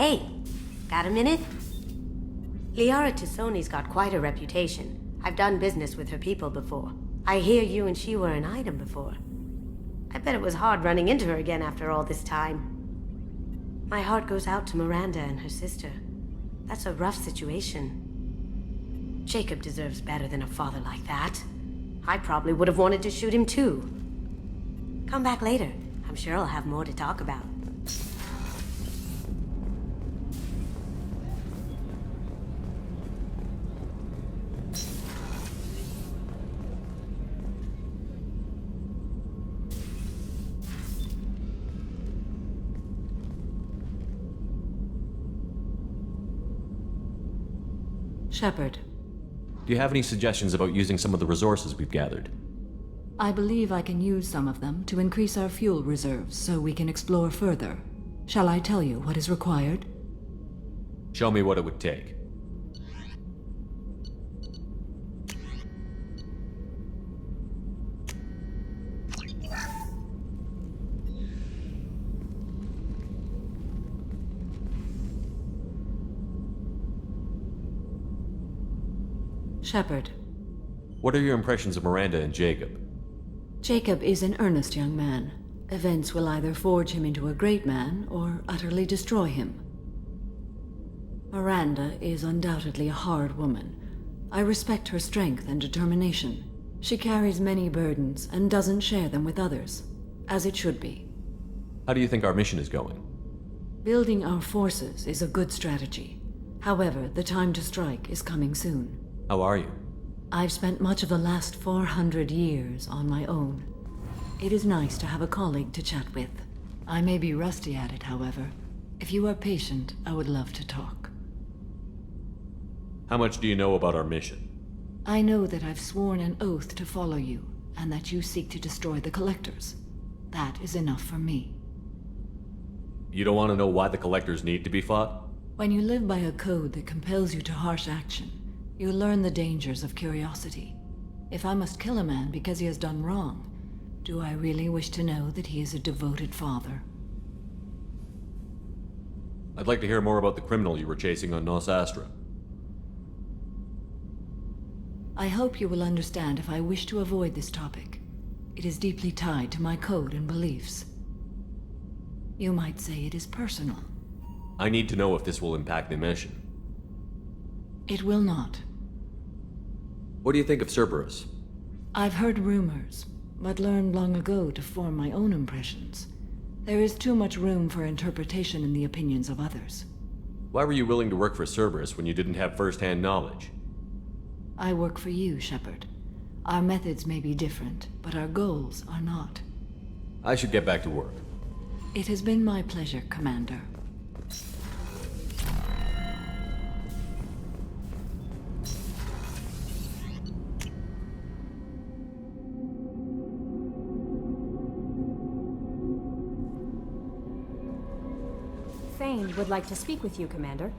Hey, got a minute? Liara Tassoni's got quite a reputation. I've done business with her people before. I hear you and she were an item before. I bet it was hard running into her again after all this time. My heart goes out to Miranda and her sister. That's a rough situation. Jacob deserves better than a father like that. I probably would have wanted to shoot him too. Come back later. I'm sure I'll have more to talk about. Shepard. Do you have any suggestions about using some of the resources we've gathered? I believe I can use some of them to increase our fuel reserves so we can explore further. Shall I tell you what is required? Show me what it would take. Shepard. What are your impressions of Miranda and Jacob? Jacob is an earnest young man. Events will either forge him into a great man or utterly destroy him. Miranda is undoubtedly a hard woman. I respect her strength and determination. She carries many burdens and doesn't share them with others, as it should be. How do you think our mission is going? Building our forces is a good strategy. However, the time to strike is coming soon. How are you? I've spent much of the last 400 years on my own. It is nice to have a colleague to chat with. I may be rusty at it, however. If you are patient, I would love to talk. How much do you know about our mission? I know that I've sworn an oath to follow you, and that you seek to destroy the Collectors. That is enough for me. You don't want to know why the Collectors need to be fought? When you live by a code that compels you to harsh action, you learn the dangers of curiosity. If I must kill a man because he has done wrong, do I really wish to know that he is a devoted father? I'd like to hear more about the criminal you were chasing on Nos Astra. I hope you will understand if I wish to avoid this topic. It is deeply tied to my code and beliefs. You might say it is personal. I need to know if this will impact the mission. It will not. What do you think of Cerberus? I've heard rumors, but learned long ago to form my own impressions. There is too much room for interpretation in the opinions of others. Why were you willing to work for Cerberus when you didn't have first-hand knowledge? I work for you, Shepard. Our methods may be different, but our goals are not. I should get back to work. It has been my pleasure, Commander. Thane would like to speak with you, Commander.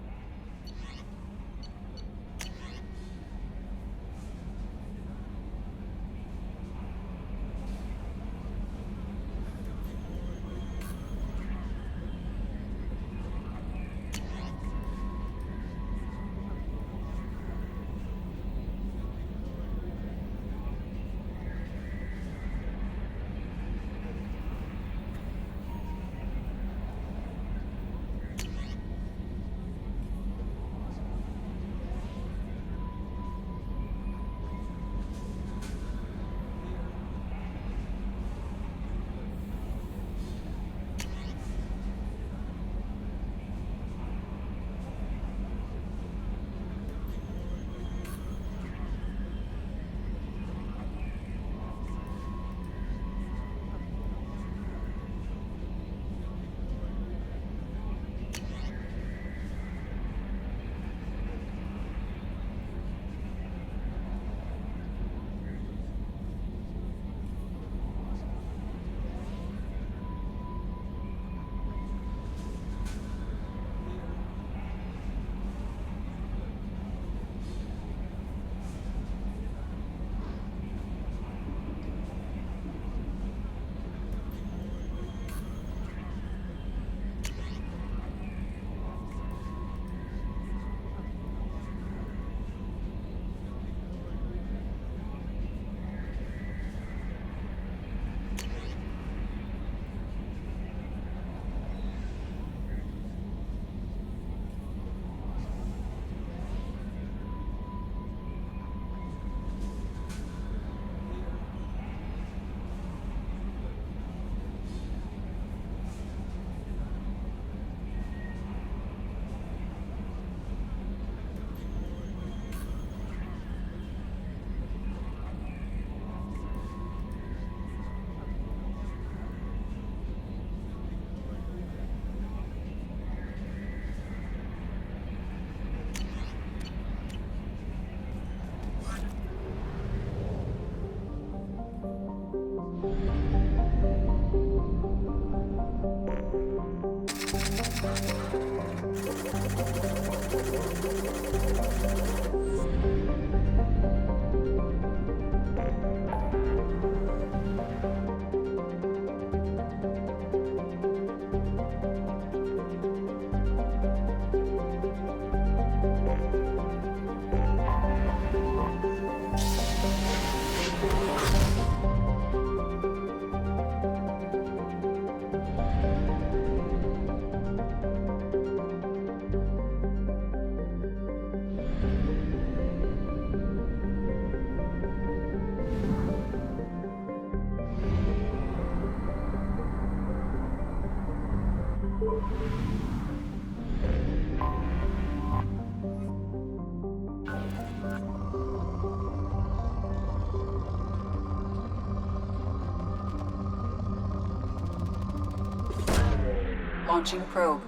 Launching probe.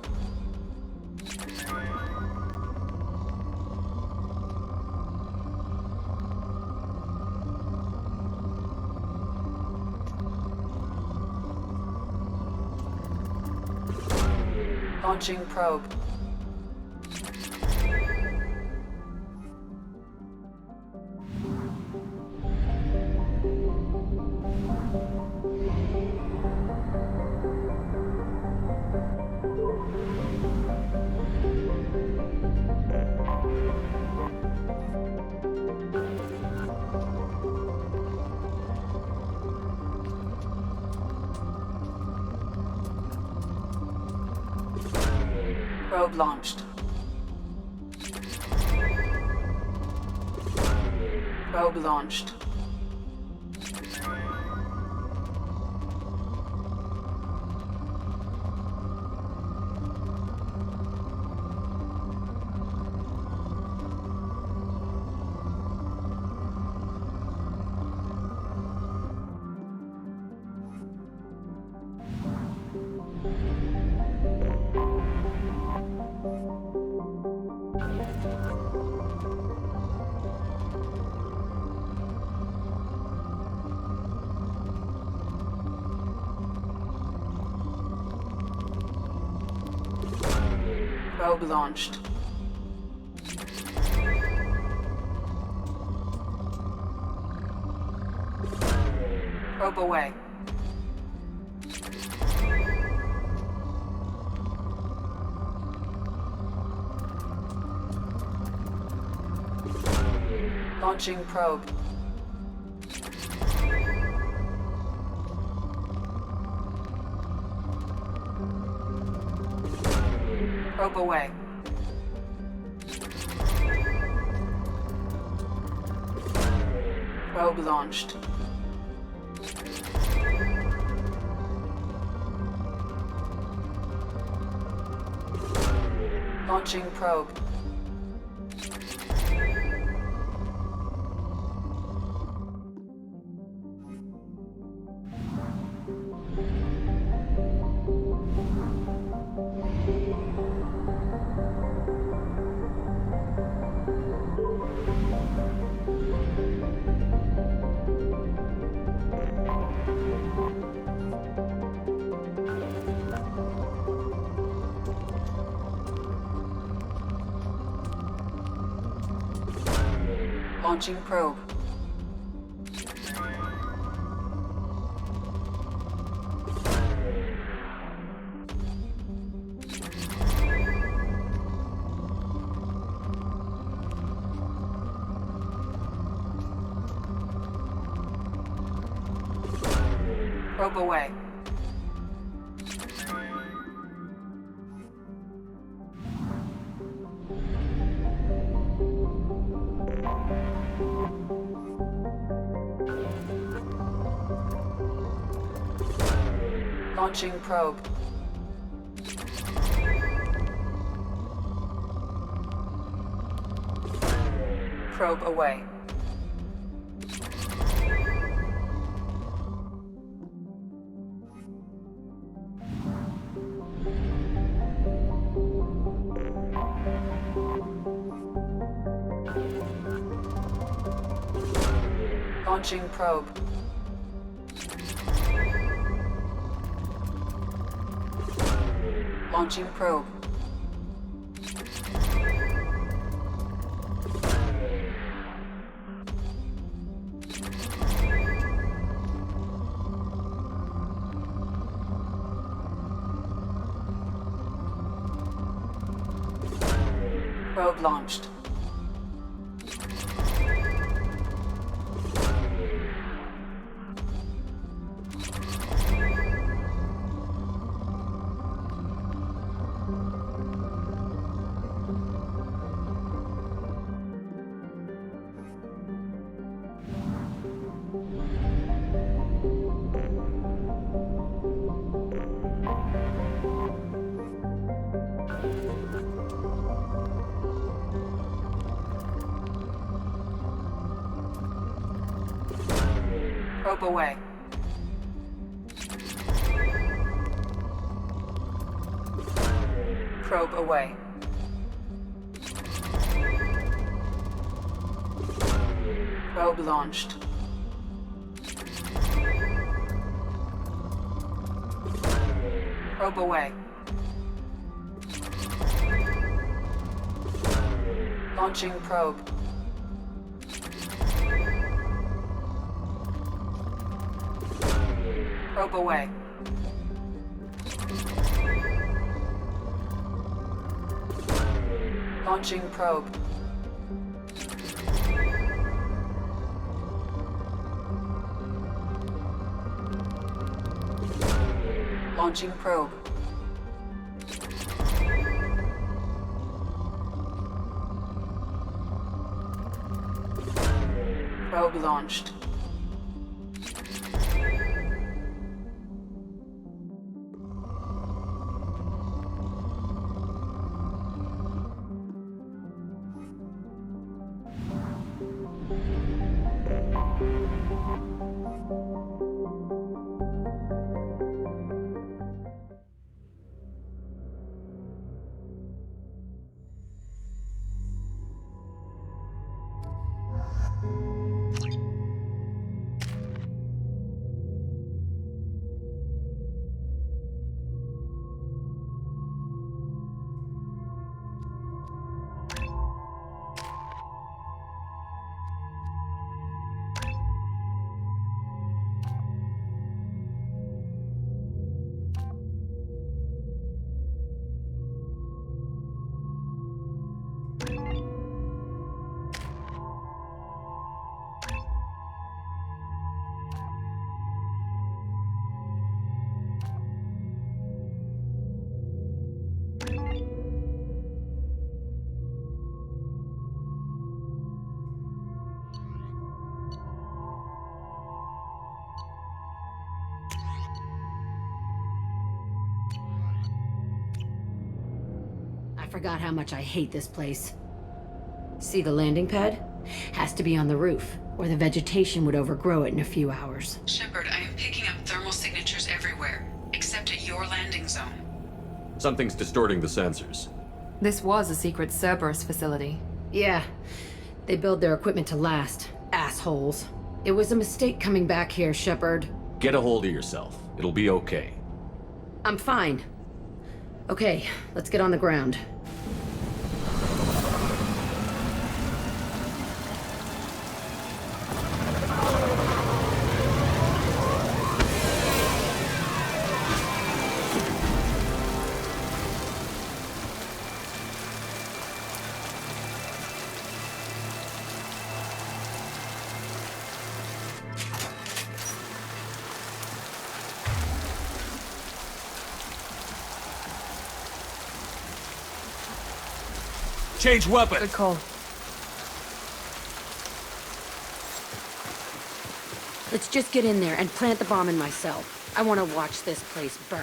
Launching probe. Probe launched. Probe launched. Probe launched. Probe away. Launching probe. Probe away. Probe launched. Launching probe. Launching probe. Probe away. Launching probe. Probe away. Launching probe. Launching probe. Probe launched. Probe away. Probe away. Probe launched. Probe away. Launching probe. Probe away. Launching probe. Launching probe. Probe launched. I forgot how much I hate this place. See the landing pad? Has to be on the roof, or the vegetation would overgrow it in a few hours. Shepard, I am picking up thermal signatures everywhere, except at your landing zone. Something's distorting the sensors. This was a secret Cerberus facility. Yeah, they build their equipment to last. Assholes. It was a mistake coming back here, Shepard. Get a hold of yourself. It'll be okay. I'm fine. Okay, let's get on the ground. Change weapon! Good call. Let's just get in there and plant the bomb in myself. I want to watch this place burn.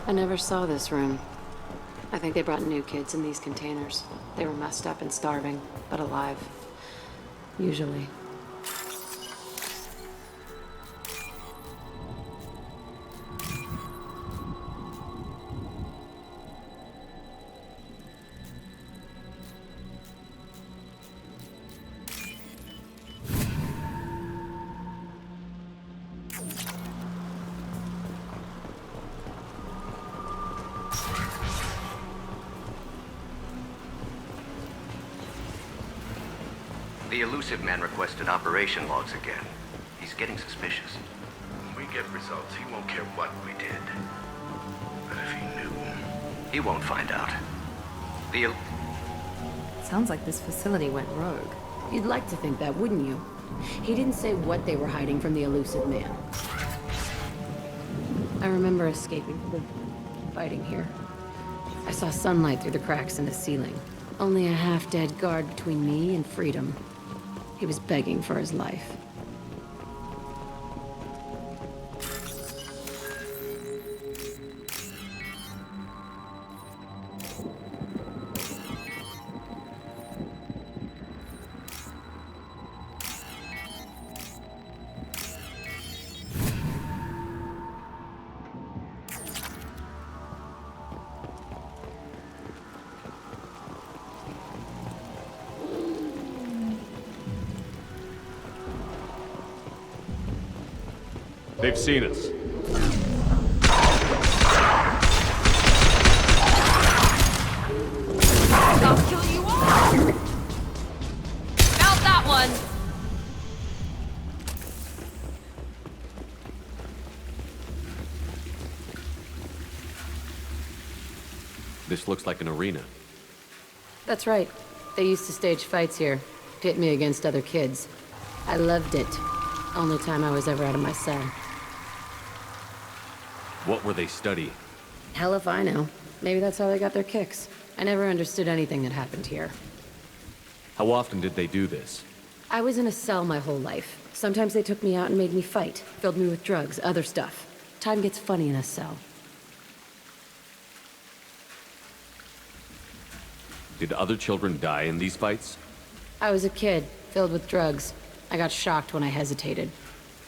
I never saw this room. I think they brought new kids in these containers. They were messed up and starving, but alive. Usually. The elusive man requested operation logs again. He's getting suspicious. When we get results, he won't care what we did. But if he knew... He won't find out. Sounds like this facility went rogue. You'd like to think that, wouldn't you? He didn't say what they were hiding from the elusive man. I remember escaping from the fighting here. I saw sunlight through the cracks in the ceiling. Only a half-dead guard between me and freedom. He was begging for his life. They've seen us. I'll kill you all! Felt that one! This looks like an arena. That's right. They used to stage fights here. Pit me against other kids. I loved it. Only time I was ever out of my cell. What were they studying? Hell if I know. Maybe that's how they got their kicks. I never understood anything that happened here. How often did they do this? I was in a cell my whole life. Sometimes they took me out and made me fight. Filled me with drugs, other stuff. Time gets funny in a cell. Did other children die in these fights? I was a kid, filled with drugs. I got shocked when I hesitated.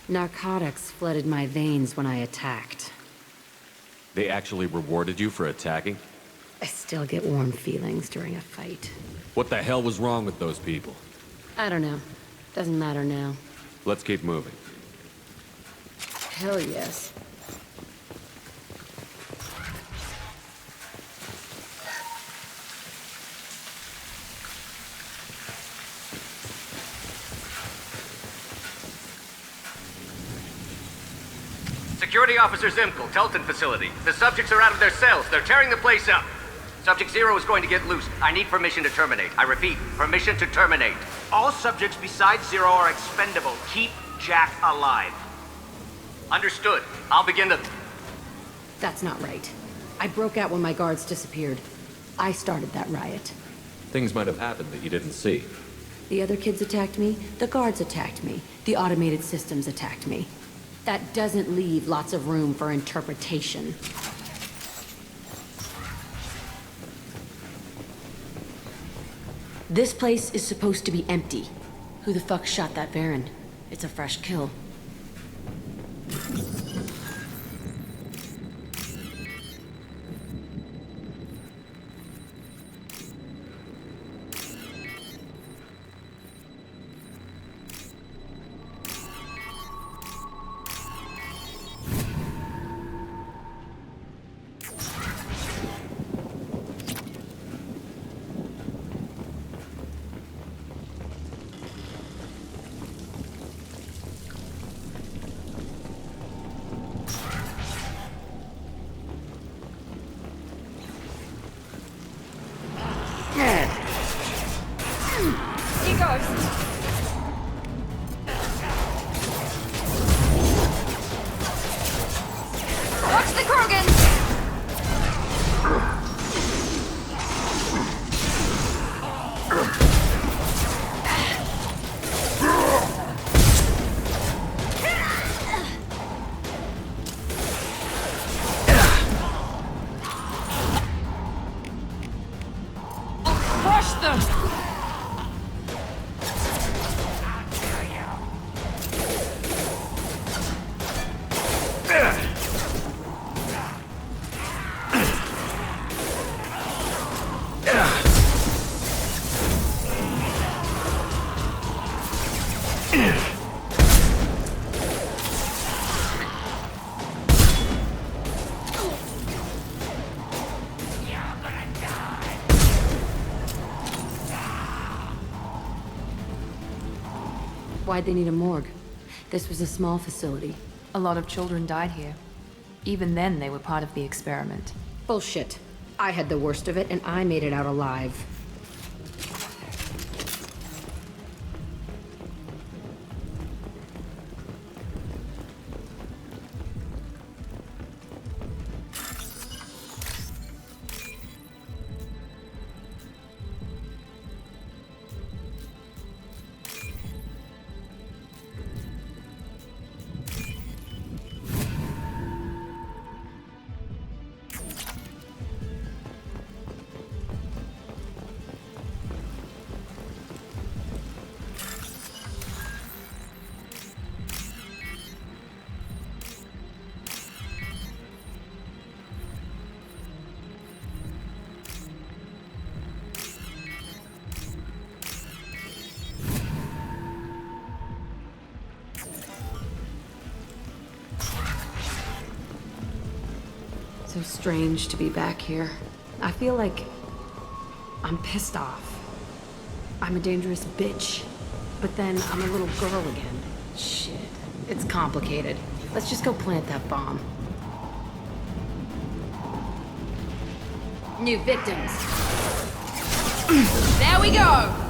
Narcotics flooded my veins when I attacked. They actually rewarded you for attacking? I still get warm feelings during a fight. What the hell was wrong with those people? I don't know. Doesn't matter now. Let's keep moving. Hell yes. Security Officer Zimkel, Telton facility. The subjects are out of their cells. They're tearing the place up. Subject Zero is going to get loose. I need permission to terminate. I repeat, permission to terminate. All subjects besides Zero are expendable. Keep Jack alive. Understood. I'll begin the... That's not right. I broke out when my guards disappeared. I started that riot. Things might have happened that you didn't see. The other kids attacked me, the guards attacked me, the automated systems attacked me. That doesn't leave lots of room for interpretation. This place is supposed to be empty. Who the fuck shot that Baron? It's a fresh kill. Why'd they need a morgue? This was a small facility. A lot of children died here. Even then, they were part of the experiment. Bullshit. I had the worst of it, and I made it out alive. So strange to be back here. I feel like I'm pissed off. I'm a dangerous bitch. But then I'm a little girl again. Shit. It's complicated. Let's just go plant that bomb. New victims. There we go!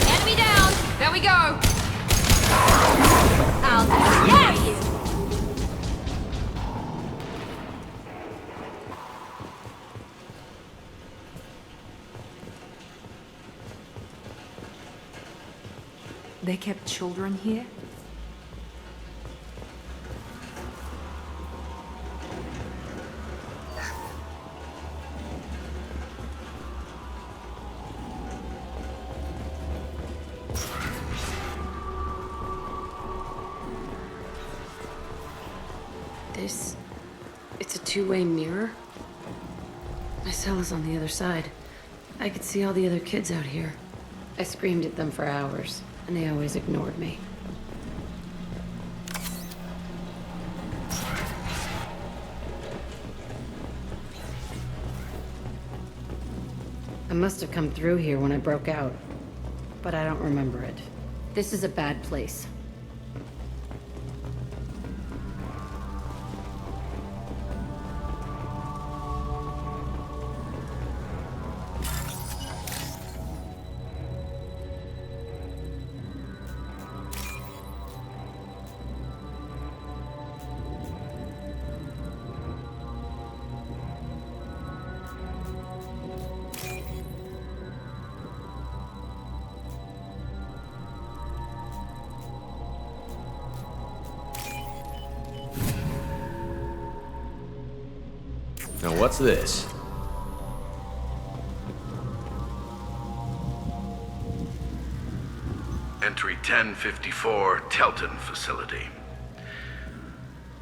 Enemy down! There we go! Yes! They kept children here? It's a two-way mirror? My cell is on the other side. I could see all the other kids out here. I screamed at them for hours, and they always ignored me. I must have come through here when I broke out, but I don't remember it. This is a bad place. Now what's this? Entry 1054, Telton facility.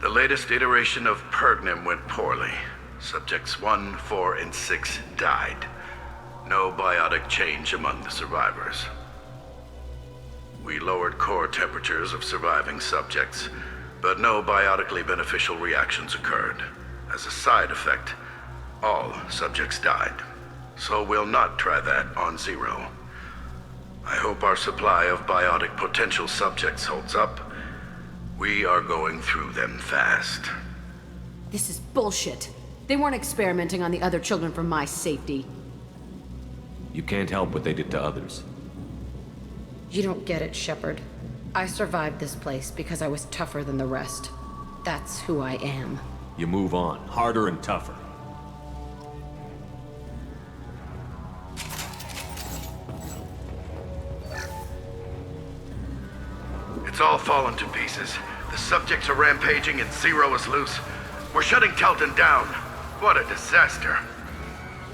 The latest iteration of Pergnum went poorly. Subjects 1, 4, and 6 died. No biotic change among the survivors. We lowered core temperatures of surviving subjects, but no biotically beneficial reactions occurred. As a side effect, all subjects died. So we'll not try that on Zero. I hope our supply of biotic potential subjects holds up. We are going through them fast. This is bullshit. They weren't experimenting on the other children for my safety. You can't help what they did to others. You don't get it, Shepard. I survived this place because I was tougher than the rest. That's who I am. You move on, harder and tougher. It's all fallen to pieces. The subjects are rampaging and Zero is loose. We're shutting Telton down. What a disaster.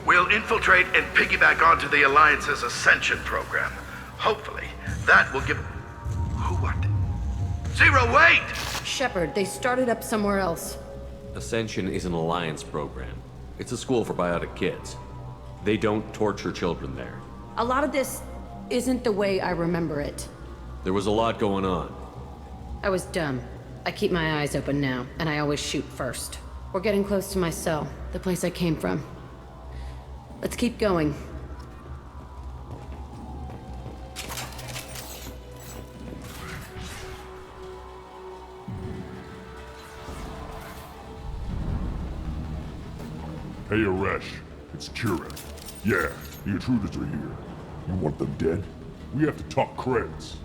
We'll infiltrate and piggyback onto the Alliance's Ascension program. Hopefully, that will give... Who what? Zero, wait! Shepard, they started up somewhere else. Ascension is an Alliance program. It's a school for biotic kids. They don't torture children there. A lot of this isn't the way I remember it. There was a lot going on. I was dumb. I keep my eyes open now, and I always shoot first. We're getting close to my cell, the place I came from. Let's keep going. Hey, Aresh. It's Kira. Yeah, the intruders are here. You want them dead? We have to talk creds.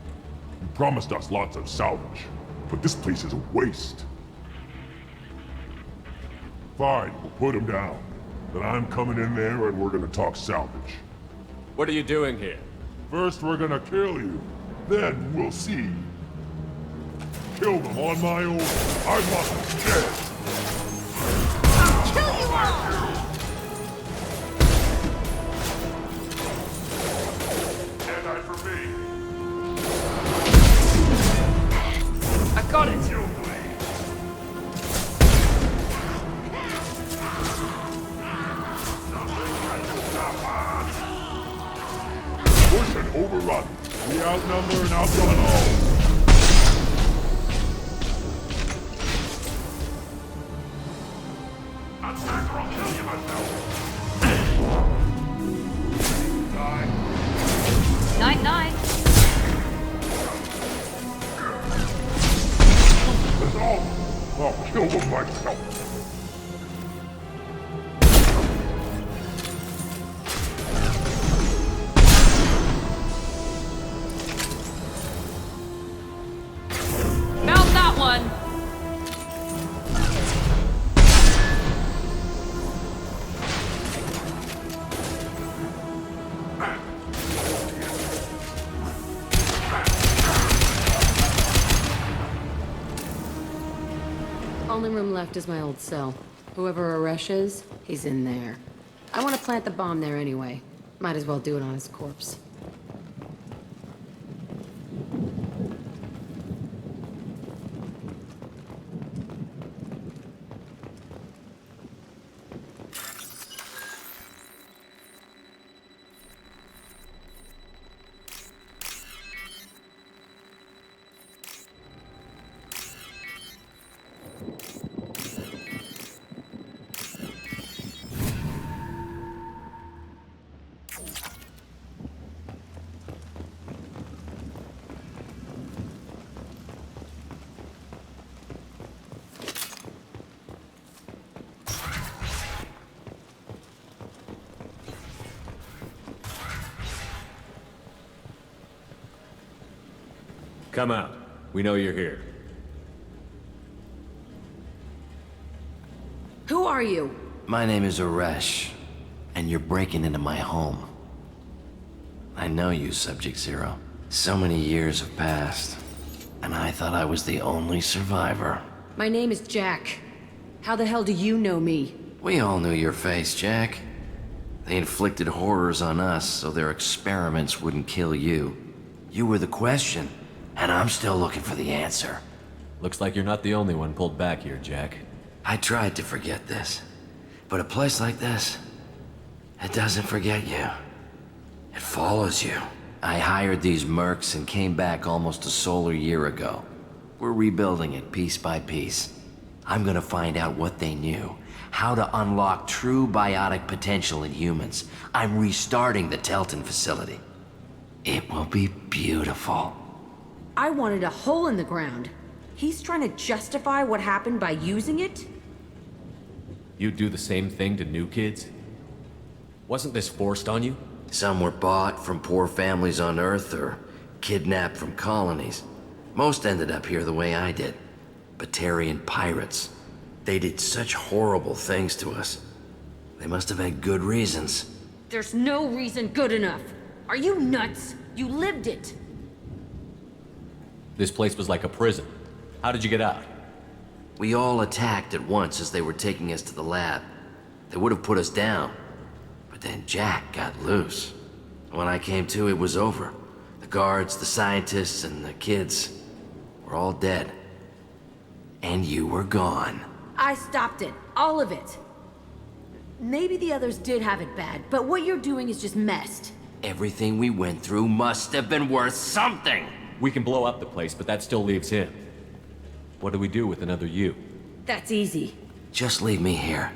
You promised us lots of salvage, but this place is a waste. Fine, we'll put them down. Then I'm coming in there and we're gonna talk salvage. What are you doing here? First we're gonna kill you, then we'll see. Kill them on my own. I want them dead. I'll kill you all! Deadeye for me. I got it! kill them myself. Mount that one! Only room left is my old cell. Whoever Aresh is, he's in there. I want to plant the bomb there anyway. Might as well do it on his corpse. Come out. We know you're here. Who are you? My name is Aresh, and you're breaking into my home. I know you, Subject Zero. So many years have passed, and I thought I was the only survivor. My name is Jack. How the hell do you know me? We all knew your face, Jack. They inflicted horrors on us so their experiments wouldn't kill you. You were the question, and I'm still looking for the answer. Looks like you're not the only one pulled back here, Jack. I tried to forget this, but a place like this, it doesn't forget you. It follows you. I hired these mercs and came back almost a solar year ago. We're rebuilding it piece by piece. I'm gonna find out what they knew, how to unlock true biotic potential in humans. I'm restarting the Telton facility. It will be beautiful. I wanted a hole in the ground. He's trying to justify what happened by using it? You do the same thing to new kids? Wasn't this forced on you? Some were bought from poor families on Earth or kidnapped from colonies. Most ended up here the way I did. Batarian pirates. They did such horrible things to us. They must have had good reasons. There's no reason good enough. Are you nuts? You lived it. This place was like a prison. How did you get out? We all attacked at once as they were taking us to the lab. They would have put us down. But then Jack got loose. When I came to, it was over. The guards, the scientists, and the kids were all dead. And you were gone. I stopped it. All of it. Maybe the others did have it bad, but what you're doing is just messed. Everything we went through must have been worth something! We can blow up the place, but that still leaves him. What do we do with another you? That's easy. Just leave me here.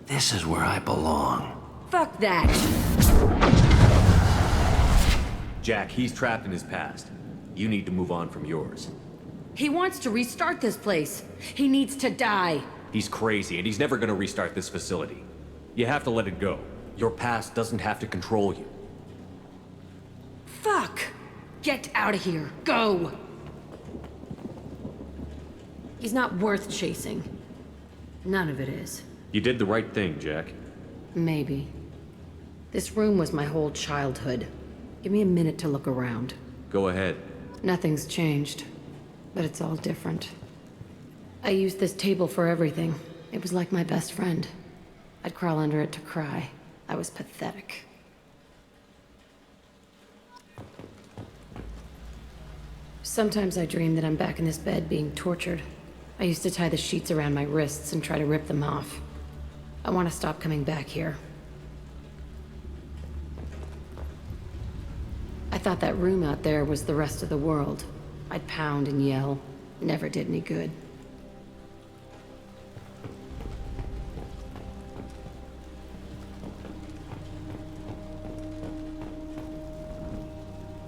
This is where I belong. Fuck that. Jack, he's trapped in his past. You need to move on from yours. He wants to restart this place. He needs to die. He's crazy, and he's never gonna restart this facility. You have to let it go. Your past doesn't have to control you. Fuck! Get out of here. Go! He's not worth chasing. None of it is. You did the right thing, Jack. Maybe. This room was my whole childhood. Give me a minute to look around. Go ahead. Nothing's changed, but it's all different. I used this table for everything. It was like my best friend. I'd crawl under it to cry. I was pathetic. Sometimes I dream that I'm back in this bed being tortured. I used to tie the sheets around my wrists and try to rip them off. I want to stop coming back here. I thought that room out there was the rest of the world. I'd pound and yell. Never did any good.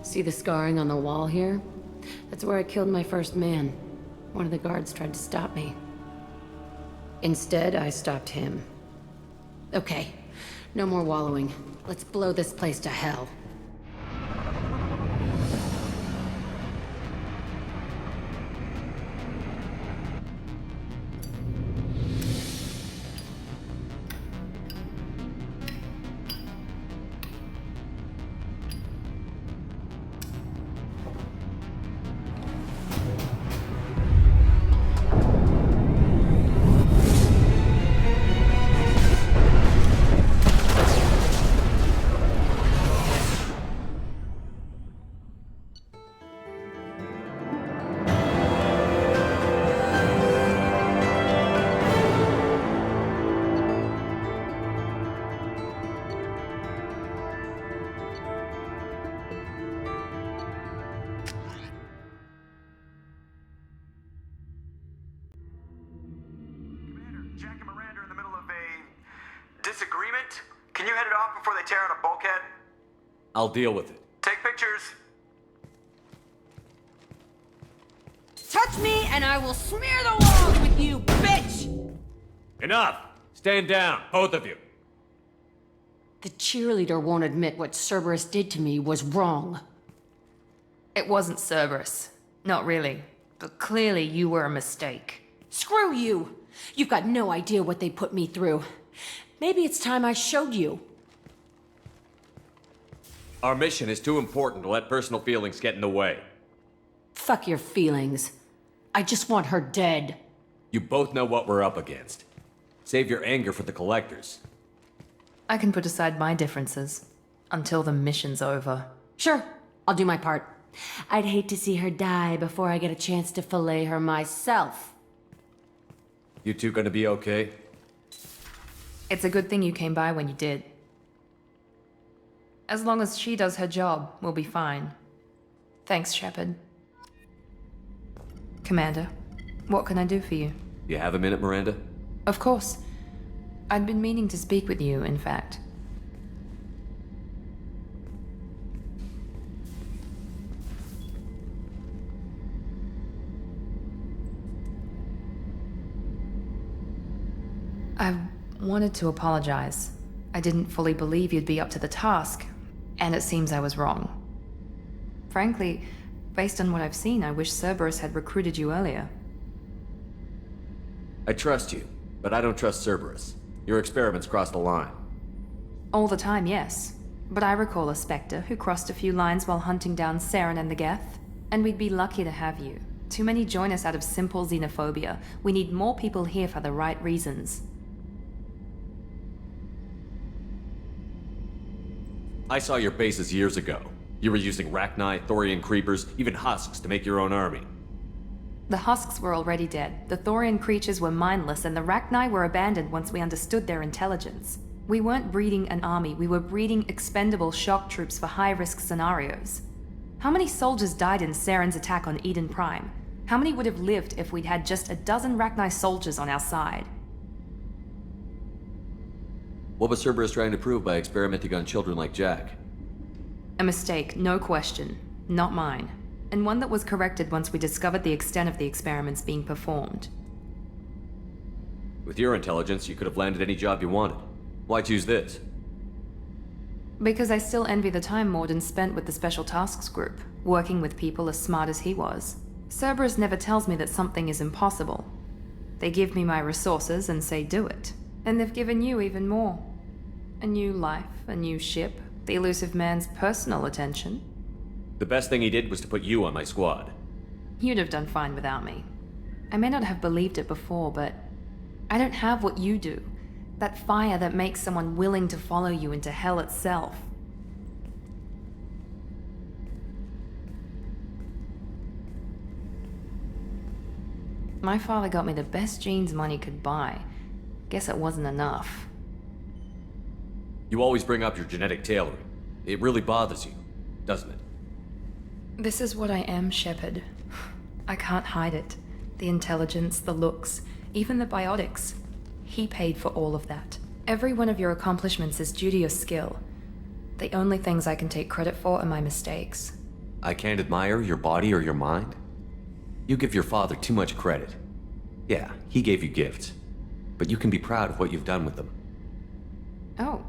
See the scarring on the wall here? That's where I killed my first man. One of the guards tried to stop me. Instead, I stopped him. Okay, no more wallowing. Let's blow this place to hell. Jack and Miranda are in the middle of a disagreement. Can you head it off before they tear out a bulkhead? I'll deal with it. Take pictures. Touch me and I will smear the walls with you, bitch! Enough! Stand down, both of you. The cheerleader won't admit what Cerberus did to me was wrong. It wasn't Cerberus. Not really. But clearly you were a mistake. Screw you! You've got no idea what they put me through. Maybe it's time I showed you. Our mission is too important to let personal feelings get in the way. Fuck your feelings. I just want her dead. You both know what we're up against. Save your anger for the collectors. I can put aside my differences. Until the mission's over. Sure, I'll do my part. I'd hate to see her die before I get a chance to fillet her myself. You two gonna be okay? It's a good thing you came by when you did. As long as she does her job, we'll be fine. Thanks, Shepard. Commander, what can I do for you? You have a minute, Miranda? Of course. I'd been meaning to speak with you, in fact. I wanted to apologize. I didn't fully believe you'd be up to the task, and it seems I was wrong. Frankly, based on what I've seen, I wish Cerberus had recruited you earlier. I trust you, but I don't trust Cerberus. Your experiments crossed the line. All the time, yes. But I recall a Spectre who crossed a few lines while hunting down Saren and the Geth, and we'd be lucky to have you. Too many join us out of simple xenophobia. We need more people here for the right reasons. I saw your bases years ago. You were using Rachni, Thorian creepers, even husks to make your own army. The husks were already dead, the Thorian creatures were mindless, and the Rachni were abandoned once we understood their intelligence. We weren't breeding an army, we were breeding expendable shock troops for high-risk scenarios. How many soldiers died in Saren's attack on Eden Prime? How many would have lived if we'd had just a dozen Rachni soldiers on our side? What was Cerberus trying to prove by experimenting on children like Jack? A mistake, no question. Not mine. And one that was corrected once we discovered the extent of the experiments being performed. With your intelligence, you could have landed any job you wanted. Why choose this? Because I still envy the time Morden spent with the Special Tasks Group, working with people as smart as he was. Cerberus never tells me that something is impossible. They give me my resources and say do it. And they've given you even more. A new life, a new ship, the elusive man's personal attention. The best thing he did was to put you on my squad. You'd have done fine without me. I may not have believed it before, but I don't have what you do. That fire that makes someone willing to follow you into hell itself. My father got me the best genes money could buy. Guess it wasn't enough. You always bring up your genetic tailoring. It really bothers you, doesn't it? This is what I am, Shepard. I can't hide it. The intelligence, the looks, even the biotics. He paid for all of that. Every one of your accomplishments is due to your skill. The only things I can take credit for are my mistakes. I can't admire your body or your mind? You give your father too much credit. Yeah, he gave you gifts. but you can be proud of what you've done with them. Oh.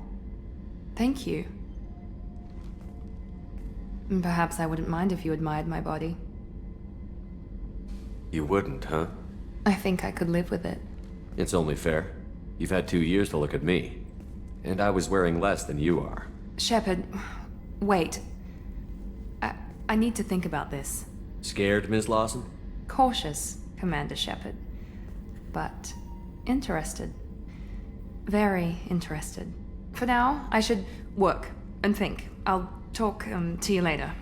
Thank you. Perhaps I wouldn't mind if you admired my body. You wouldn't, huh? I think I could live with it. It's only fair. You've had 2 years to look at me. And I was wearing less than you are. Shepard, wait. I need to think about this. Scared, Ms. Lawson? Cautious, Commander Shepard. But interested. Very interested. For now, I should work and think. I'll talk to you later.